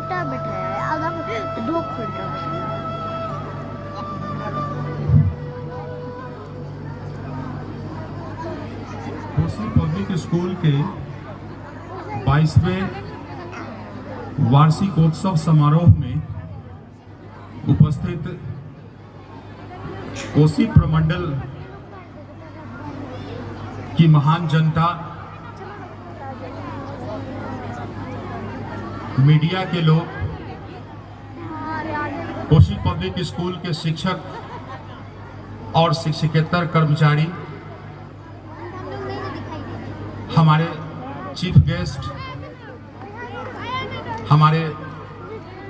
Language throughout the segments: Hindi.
घंटा बैठाया है, आधा 2 घंटा बैठाया है। कोसी पब्लिक स्कूल के 22वें वार्षिकोत्सव समारोह में उपस्थित कोसी प्रमंडल की महान जनता, मीडिया के लोग, कोसी पब्लिक स्कूल के शिक्षक और शिक्षकेतर कर्मचारी, हमारे चीफ गेस्ट, हमारे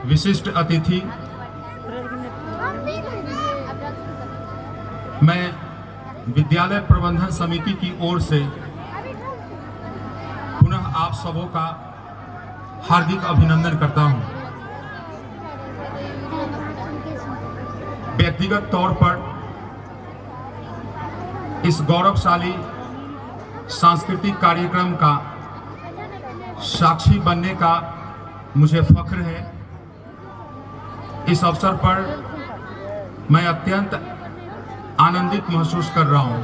विशिष्ट अतिथि, मैं विद्यालय प्रबंधन समिति की ओर से पुनः आप सबों का हार्दिक अभिनंदन करता हूं। व्यक्तिगत तौर पर इस गौरवशाली सांस्कृतिक कार्यक्रम का साक्षी बनने का मुझे फख्र है। इस अवसर पर मैं अत्यंत आनंदित महसूस कर रहा हूं।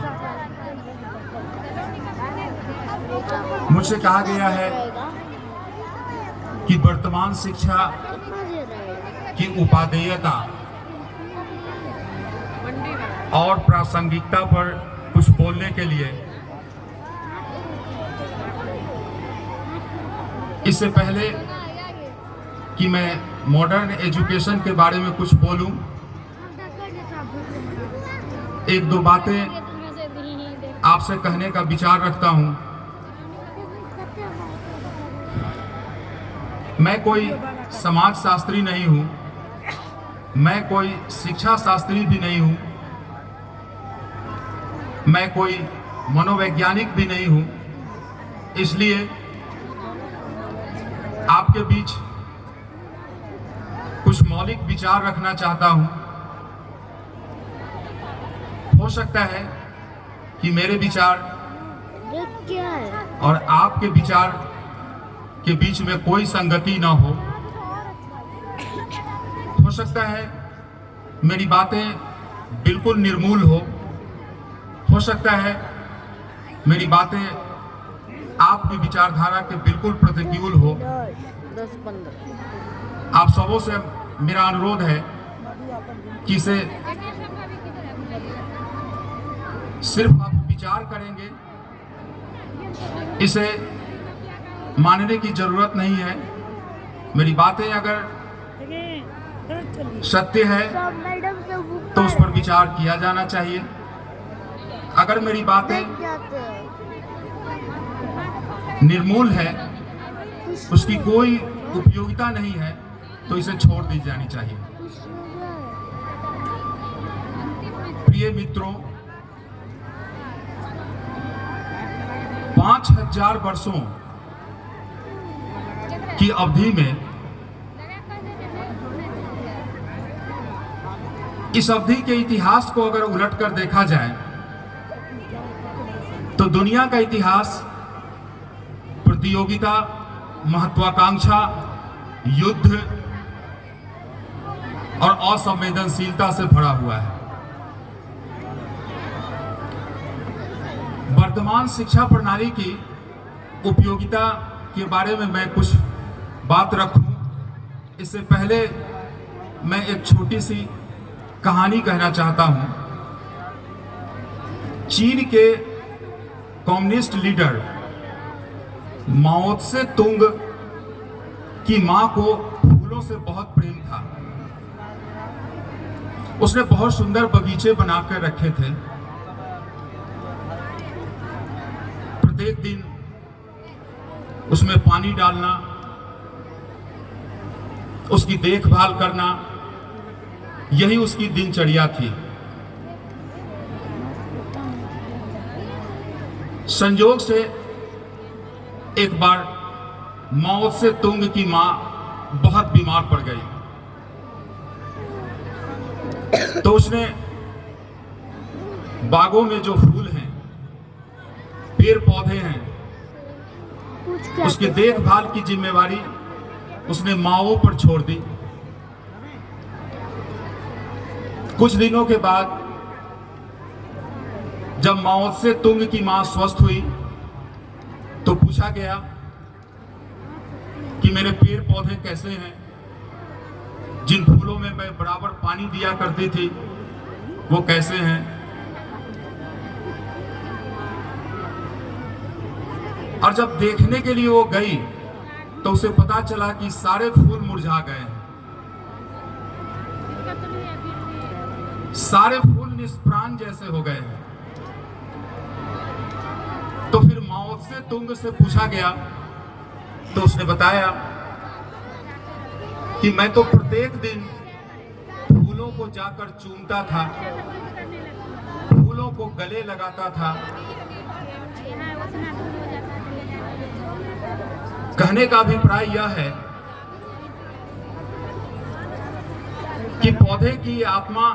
मुझसे कहा गया है कि वर्तमान शिक्षा की उपादेयता और प्रासंगिकता पर कुछ बोलने के लिए इससे पहले कि मैं मॉडर्न एजुकेशन के बारे में कुछ बोलूं, एक दो बातें आपसे कहने का विचार रखता हूं। मैं कोई समाज शास्त्री नहीं हूं, मैं कोई शिक्षा शास्त्री भी नहीं हूं, मैं कोई मनोवैज्ञानिक भी नहीं हूं। इसलिए आपके बीच कुछ मौलिक विचार रखना चाहता हूं। हो सकता है कि मेरे विचार क्या है? और आपके विचार के बीच में कोई संगति ना हो। हो सकता है मेरी बातें बिल्कुल निर्मूल हो सकता है मेरी बातें आपकी विचारधारा के बिल्कुल प्रतिकूल हो। 10-15 आप सबों से मेरा अनुरोध है कि इसे सिर्फ आप विचार करेंगे, इसे मानने की जरूरत नहीं है। मेरी बातें अगर सत्य है तो उस पर विचार किया जाना चाहिए। अगर मेरी बातें निर्मूल है, उसकी कोई उपयोगिता नहीं है, तो इसे छोड़ दी जानी चाहिए। प्रिय मित्रों, 5000 वर्षों की अवधि में इस अवधि के इतिहास को अगर उलटकर देखा जाए तो दुनिया का इतिहास प्रतियोगिता, महत्वाकांक्षा, युद्ध और असंवेदनशीलता से भरा हुआ है। वर्तमान शिक्षा प्रणाली की उपयोगिता के बारे में मैं कुछ बात रखूं, इससे पहले मैं एक छोटी सी कहानी कहना चाहता हूं। चीन के कम्युनिस्ट लीडर माओ त्से तुंग की मां को फूलों से बहुत प्रेम था। उसने बहुत सुंदर बगीचे बनाकर रखे थे। प्रत्येक दिन उसमें पानी डालना, उसकी देखभाल करना, यही उसकी दिनचर्या थी। संयोग से एक बार माओ त्से तुंग की मां बहुत बीमार पड़ गई, तो उसने बागों में जो फूल हैं, पेड़ पौधे हैं, उसकी देखभाल की जिम्मेवारी उसने माओ पर छोड़ दी। कुछ दिनों के बाद जब माओ से तुंग की मां स्वस्थ हुई तो पूछा गया कि मेरे पेड़ पौधे कैसे हैं, जिन फूलों में मैं बराबर पानी दिया करती थी वो कैसे हैं। और जब देखने के लिए वो गई तो उसे पता चला कि सारे फूल मुरझा गए हैं, सारे फूल निष्प्राण जैसे हो गए हैं। तो फिर माओ से तुंग से पूछा गया तो उसने बताया कि मैं तो प्रत्येक दिन फूलों को जाकर चूमता था, फूलों को गले लगाता था। कहने का अभिप्राय यह है कि पौधे की आत्मा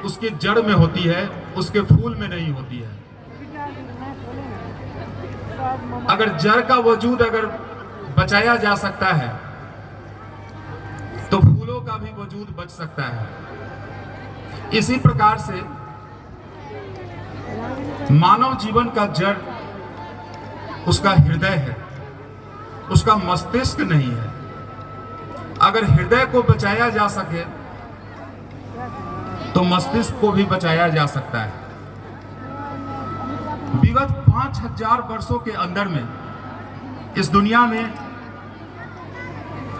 उसके जड़ में होती है, उसके फूल में नहीं होती है। अगर जड़ का वजूद अगर बचाया जा सकता है तो फूलों का भी वजूद बच सकता है। इसी प्रकार से मानव जीवन का जड़ उसका हृदय है, उसका मस्तिष्क नहीं है। अगर हृदय को बचाया जा सके तो मस्तिष्क को भी बचाया जा सकता है। विगत 5000 वर्षों के अंदर में इस दुनिया में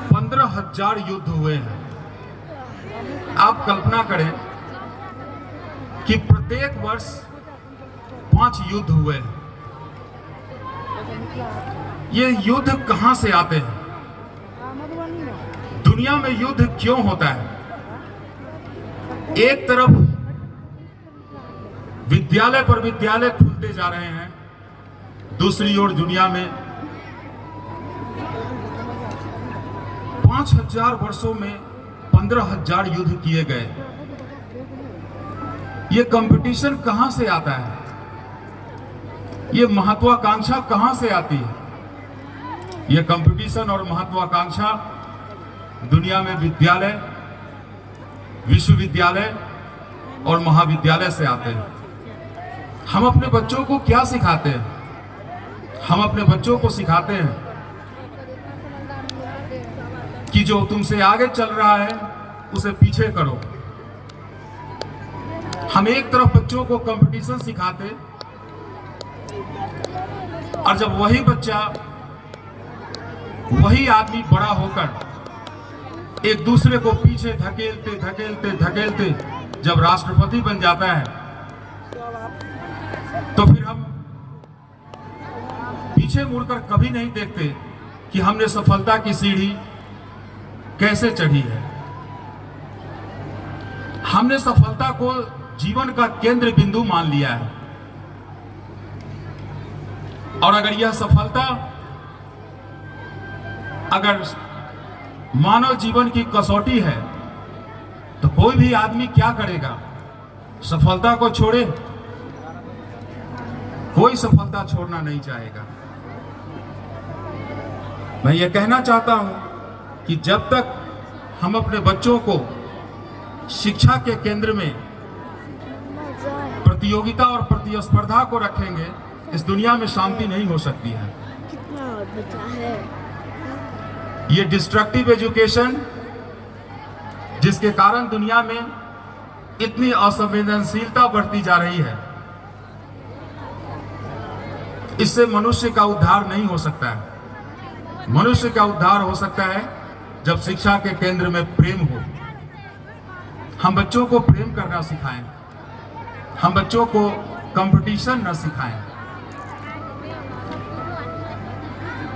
15,000 युद्ध हुए हैं। आप कल्पना करें कि प्रत्येक वर्ष 5 युद्ध हुए हैं। ये युद्ध कहां से आते हैं? दुनिया में युद्ध क्यों होता है? एक तरफ विद्यालय पर विद्यालय खुलते जा रहे हैं, दूसरी ओर दुनिया में 5000 वर्षों में 15,000 युद्ध किए गए। ये कंपटीशन कहां से आता है? ये महत्वाकांक्षा कहां से आती है? ये कंपटीशन और महत्वाकांक्षा दुनिया में विद्यालय, विश्वविद्यालय और महाविद्यालय से आते हैं। हम अपने बच्चों को क्या सिखाते हैं? हम अपने बच्चों को सिखाते हैं कि जो तुमसे आगे चल रहा है उसे पीछे करो। हम एक तरफ बच्चों को कंपटीशन सिखाते और जब वही बच्चा, वही आदमी बड़ा होकर एक दूसरे को पीछे धकेलते धकेलते धकेलते जब राष्ट्रपति बन जाता है तो फिर हम पीछे मुड़कर कभी नहीं देखते कि हमने सफलता की सीढ़ी कैसे चढ़ी है। हमने सफलता को जीवन का केंद्र बिंदु मान लिया है। और अगर यह सफलता अगर मानव जीवन की कसौटी है तो कोई भी आदमी क्या करेगा? सफलता को छोड़े? कोई सफलता छोड़ना नहीं चाहेगा। मैं ये कहना चाहता हूं कि जब तक हम अपने बच्चों को शिक्षा के केंद्र में प्रतियोगिता और प्रतिस्पर्धा को रखेंगे, इस दुनिया में शांति नहीं हो सकती है। कितना और बचा है? ये डिस्ट्रक्टिव एजुकेशन जिसके कारण दुनिया में इतनी असंवेदनशीलता बढ़ती जा रही है, इससे मनुष्य का उद्धार नहीं हो सकता है। मनुष्य का उद्धार हो सकता है जब शिक्षा के केंद्र में प्रेम हो। हम बच्चों को प्रेम करना सिखाएं, हम बच्चों को कंपटीशन न सिखाएं।